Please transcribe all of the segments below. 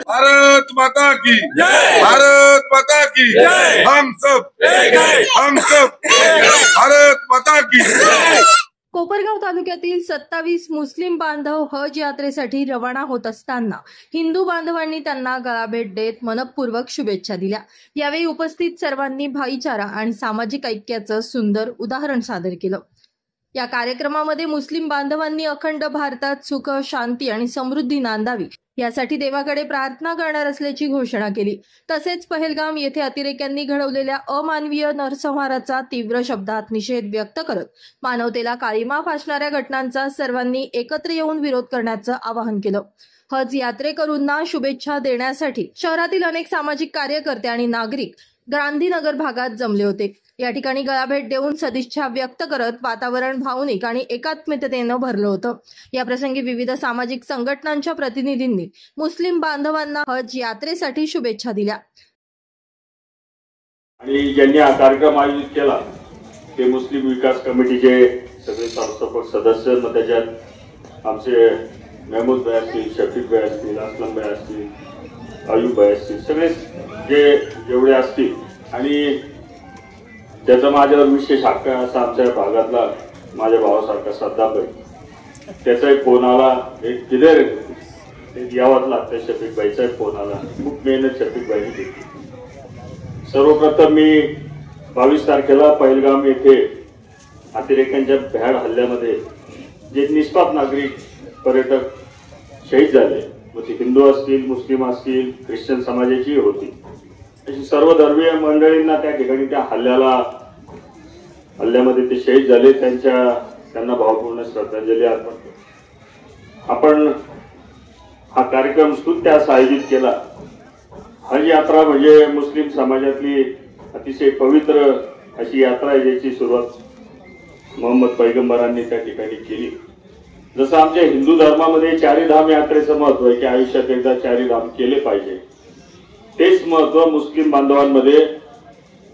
भारत माता की जय, भारत माता की जय, हम सब एक है, हम सब एक है, भारत माता की जय। कोपरगाव तालुक्यातील 27 मुस्लिम बांधव हज यात्रेसाठी रवाना होत असताना हिंदू बांधवांनी त्यांना गळाभेट देत मनपूर्वक शुभेच्छा दिल्या। यावेळी उपस्थित सर्वांनी भाईचारा आणि सामाजिक ऐक्याचं सुंदर उदाहरण सादर केलं। या कार्यक्रमामध्ये मुस्लिम बांधवांनी अखंड भारतात सुख, शांती आणि समृद्धी नांदावी यासाठी देवाकडे प्रार्थना करणार असल्याची घोषणा केली। तसेच पहलगाम येथे अतिरेक्यांनी घडवलेल्या अमानवीय नरसंहाराचा तीव्र शब्दात निषेध व्यक्त करत मानवतेला काळीमा फासणाऱ्या घटनांचा सर्वांनी एकत्र येऊन विरोध करण्याचं आवाहन केलं। हज यात्रेकरूंना शुभेच्छा देण्यासाठी शहरातील अनेक सामाजिक कार्यकर्ते आणि नागरिक गांधीनगर भागात जमले होते। या ठिकाणी गळाभेट देऊन सदिच्छा व्यक्त करत वातावरण भावनिक आणि एकात्मतेने भरलं होतं। या प्रसंगी विविध सामाजिक संघटनांच्या प्रतिनिधींनी मुस्लिम बांधवांना हज यात्रेसाठी शुभेच्छा दिल्या। आणि ज्यांनी हा कार्यक्रम आयोजित केला ते मुस्लिम विकास कमिटीचे सगळे संस्थापक सदस्य, मग त्याच्यात आमचे महमूद भाई असतील, शफीक भाई असतील, असलम भाई असतील, अयूब भाई असतील, सगळे जेवढे असतील। आणि त्याचा माझ्यावर विशेष हक्क असा आमच्या भागातला माझ्या भावासारखा सद्दाम भाई, त्याचाही फोन आला, एक किधर यावंच लागतं, शफीक भाईचाही फोन आला। खूप मेहनत शफीक भाईने घेतली। सर्वप्रथम मी 22 तारखेला पहलगाम येथे अतिरेक्यांच्या भ्याड हल्ल्यामध्ये जे निष्पाप नागरिक पर्यटक शहीद झाले, मग ते हिंदू असतील, मुस्लिम असतील, ख्रिश्चन समाजाची होती, अशी सर्व धर्मीय मंडळींना त्या ठिकाणी त्या हल्ल्यामध्ये ते शहीद झाले, त्यांना भावपूर्ण श्रद्धांजली अर्पण करतो। आपण हा कार्यक्रम स्तुत्य असा आयोजित केला। हज यात्रा म्हणजे मुस्लिम समाजातली अतिशय पवित्र अशी यात्रा आहे, ज्याची सुरुवात मोहम्मद पैगंबरांनी त्या ठिकाणी केली। जसं आमच्या हिंदू धर्मामध्ये चारी धाम यात्रेचं महत्व आहे की आयुष्यात एकदा चारी धाम केले पाहिजे, तेच महत्व मुस्लिम बांधवांमध्ये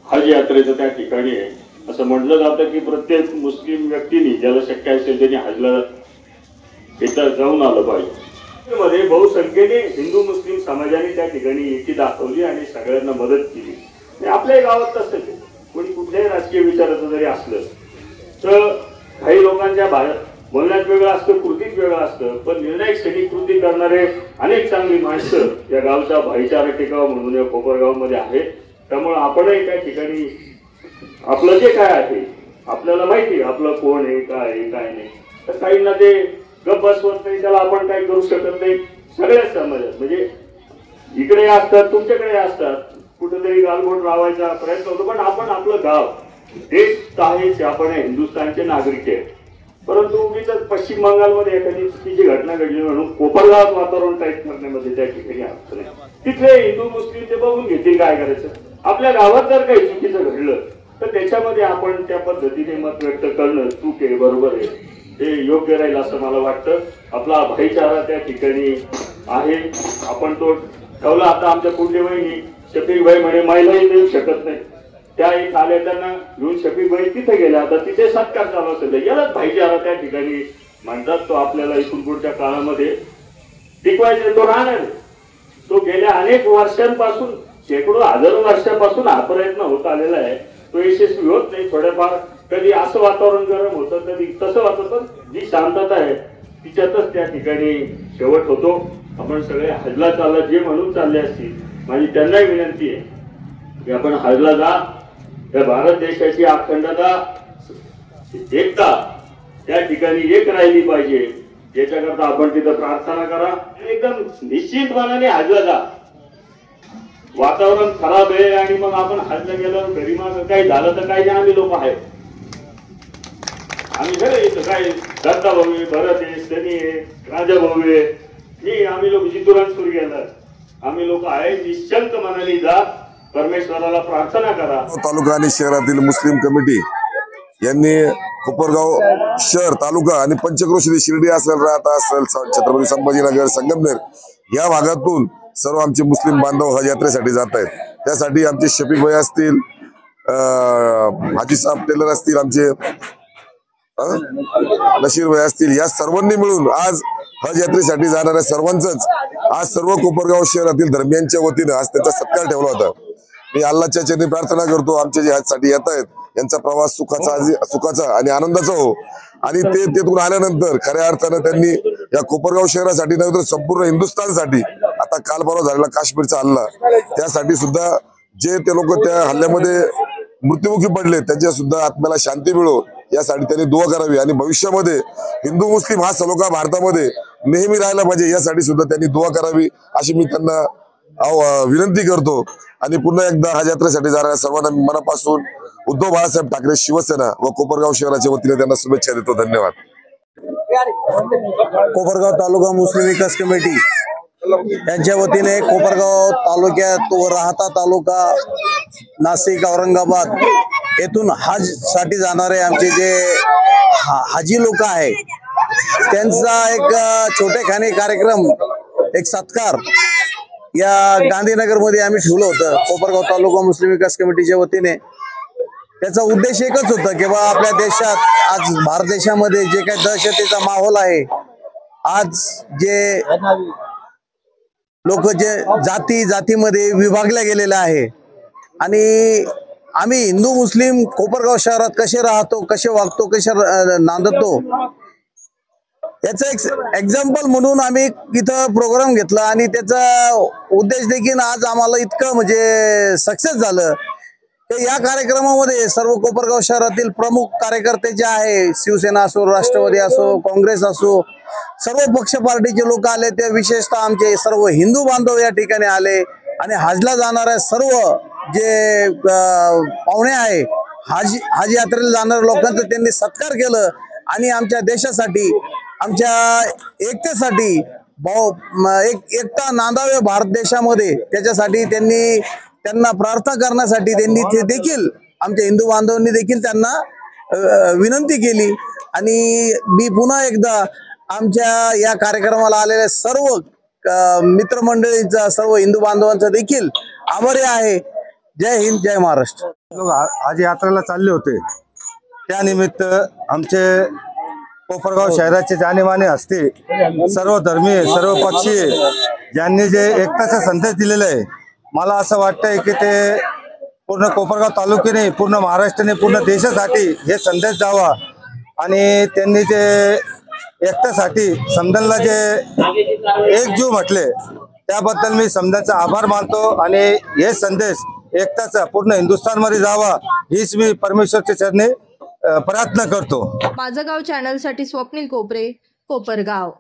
हज यात्रेचं त्या ठिकाणी आहे। असं म्हटलं जातं की प्रत्येक मुस्लिम व्यक्तीने ज्याला शक्य असेल त्यांनी हजला एकदा जाऊन आलं पाहिजे। मध्ये बहुसंख्येने हिंदू मुस्लिम समाजाने त्या ठिकाणी एकी दाखवली आणि सगळ्यांना मदत केली। आपल्या गावात तसंच आहे, कोणी कुठल्याही राजकीय विचाराचं जरी असलं तर काही लोकांच्या बोलण्यात वेगळं असतं, कृतीत वेगळं असतं, पण निर्णायक क्षणी कृती करणारे अनेक चांगली माणसं या गावचा भाईचारा टिकावा म्हणून या कोपरगाव मध्ये आहे। त्यामुळे आपणही त्या ठिकाणी आपलं जे काय आहे आपल्याला माहिती आहे, आपलं कोण आहे, काय आहे, काय नाही, तर काहींना ते गप बसवत नाही, त्याला आपण काही करू शकत नाही। सगळ्याच समाजात म्हणजे इकडे असतात, तुमच्याकडे असतात, कुठेतरी गालबोट लावायचा प्रयत्न होतो, पण आपण आपलं गाव देश आहेच, आपण हिंदुस्थानचे नागरिक आहे। परंतु उगीच पश्चिम बंगालमध्ये एखादी चुकीची घटना घडली म्हणून कोपरगावात वातावरण टाईट करण्यामध्ये त्या ठिकाणी अर्थ नाही। तिथले हिंदू मुस्लिम ते बघून घेतील काय करायचं। आपल्या गावात जर काही चुकीचं घडलं तर त्याच्यामध्ये आपण त्या पद्धतीने मत व्यक्त करणं चूक आहे, बरोबर आहे, हे योग्य राहील असं मला वाटतं। आपला भाईचारा त्या ठिकाणी आहे, आपण तो ठेवला। आता आमच्या पुढल्या वहिनी शफीक भाई म्हणे महिलाही देऊ शकत नाही, त्या एक आल्या, त्यांना घेऊन शफीक भाई तिथे गेल्या, आता तिथे सत्कार चालू असेल, यालाच भाईचारा त्या ठिकाणी म्हणतात। तो आपल्याला इथून पुढच्या काळामध्ये टिकवायचा, तो राहणार। तो गेल्या अनेक वर्षांपासून, शेकडो हजारो वर्षांपासून हा प्रयत्न होत आलेला आहे, तो यशस्वी होत नाही। थोड्याफार कधी असं वातावरण गरम होतं, कधी तसं वाटतं, पण जी शांतता आहे तिच्यातच त्या ठिकाणी शेवट होतो। आपण सगळे हजला चालला जे म्हणून चालले असतील, माझी त्यांनाही विनंती आहे की आपण हजला जा। या भारत देशाची अखंडता, एकता त्या ठिकाणी एक राहिली पाहिजे, याच्याकरता आपण तिथं प्रार्थना करा। एकदम निश्चितपणाने हजला जा। वातावरण खराब आहे आणि मग आपण हजला गेल्यावर घरी मग काही झालं तर काही नाही, आम्ही लोक आहेत, आम्ही खरं इथं काय दत्ता भाऊ आहे, भरत आहे, शनी आहे, राजा भाऊ आहे, मी आम्ही लोक जितुरांसूर गेलं, आम्ही लोक आहे। निश्चल मनाने जा, परमेश्वराला प्रार्थना करा। तालुका आणि शहरातील मुस्लिम कमिटी यांनी कोपरगाव शहर, तालुका आणि पंचक्रोशीतील शिर्डी असेल, राहता असेल, छत्रपती संभाजीनगर, संगमनेर या भागातून सर्व आमचे मुस्लिम बांधव हज यात्रेसाठी जात आहेत। त्यासाठी आमचे शफीक भाई असतील, हाजी साहेब टेलर असतील, आमचे नशीर भाई असतील, या सर्वांनी मिळून आज हज यात्रेसाठी जाणाऱ्या सर्वांचंच आज सर्व कोपरगाव शहरातील धर्मियांच्या वतीनं आज त्यांचा सत्कार ठेवला होता। मी अल्लाहच्या चरणी प्रार्थना करतो आमचे जे हजसाठी येत आहेत यांचा प्रवास सुखाचा आणि आनंदाचा हो, आणि ते तिथून आल्यानंतर खऱ्या अर्थानं त्यांनी या कोपरगाव शहरासाठी नव्हे तर संपूर्ण हिंदुस्थानसाठी, आता काल परवा झालेला काश्मीरचा हल्ला त्यासाठी सुद्धा जे ते लोक त्या हल्ल्यामध्ये मृत्युमुखी पडले त्यांच्या सुद्धा आत्म्याला शांती मिळो यासाठी त्यांनी दुआ करावी, आणि भविष्यामध्ये हिंदू मुस्लिम हा सलोखा भारतामध्ये नेहमी राहायला पाहिजे यासाठी सुद्धा त्यांनी दुआ करावी अशी मी त्यांना विनंती करतो। आणि पुन्हा एकदा हज यात्रेसाठी जाणाऱ्या सर्वांना मनापासून उद्धव बाळासाहेब ठाकरे शिवसेना व कोपरगाव शहराच्या वतीने त्यांना शुभेच्छा देतो। धन्यवाद। कोपरगाव तालुका मुस्लिम विकास कमिटी यांच्या वतीने कोपरगाव तालुक्यात व राहता तालुका, नाशिक, औरंगाबाद येथून हज साठी जाणारे आमचे जे हाजी लोक आहे त्यांचा एक छोटेखानी कार्यक्रम, एक सत्कार या गांधीनगर मध्ये आम्ही ठेवलं होतं कोपरगाव तालुका मुस्लिम विकास कमिटीच्या वतीने। त्याचा उद्देश एकच होता की बा आपल्या देशात आज भारत देशामध्ये जे काही दहशतीचा माहोल आहे, आज जे लोक जे जातीमध्ये विभागल्या गेलेले आहे, आणि आम्ही हिंदू मुस्लिम कोपरगाव शहरात कसे राहतो, कसे वागतो, कसे नांदतो याचा एक एक्झाम्पल म्हणून आम्ही इथं प्रोग्राम घेतला, आणि त्याचा उद्देश देखील आज आम्हाला इतकं म्हणजे सक्सेस झालं की या कार्यक्रमामध्ये सर्व कोपरगाव शहरातील प्रमुख कार्यकर्ते जे आहे, शिवसेना असो, राष्ट्रवादी असो, काँग्रेस असो, सर्व पक्ष पार्टीचे लोक आले, ते विशेषतः आमचे सर्व हिंदू बांधव या ठिकाणी आले, आणि हजला जाणाऱ्या सर्व जे पाहुणे आहे, हज यात्रेला जाणाऱ्या लोकांचं त्यांनी सत्कार केलं, आणि आमच्या देशासाठी, आमच्या एकतेसाठी एकता नांदावे भारत देशामध्ये त्याच्यासाठी त्यांना प्रार्थना करण्यासाठी त्यांनी ते देखील आमच्या हिंदू बांधवांनी देखील त्यांना विनंती केली। आणि मी पुन्हा एकदा आमच्या या कार्यक्रमाला आलेल्या सर्व मित्रमंडळींचा, सर्व हिंदू बांधवांचा देखील आभारी आहे। जय हिंद, जय महाराष्ट्र। लोक आज यात्रेला चालले होते, त्यानिमित्त आमचे कोपरगाव शहराचे जाणीमानी हस्ते, सर्व धर्मीय, सर्व पक्षीय ज्यांनी जे एकताचा संदेश दिलेला आहे, मला असं वाटतंय की ते पूर्ण कोपरगाव तालुक्याने, पूर्ण महाराष्ट्राने, पूर्ण देशासाठी हे संदेश जावा, आणि त्यांनी जे एकतेसाठी समजांना जे एकजीव म्हटले त्याबद्दल मी समजांचा आभार मानतो, आणि हे संदेश एकताचा पूर्ण हिंदुस्थानमध्ये जावा हीच मी परमेश्वरच्या चरणी प्रार्थना करतो। माझं गाव चॅनलसाठी स्वप्नील कोपरे, कोपरगाव।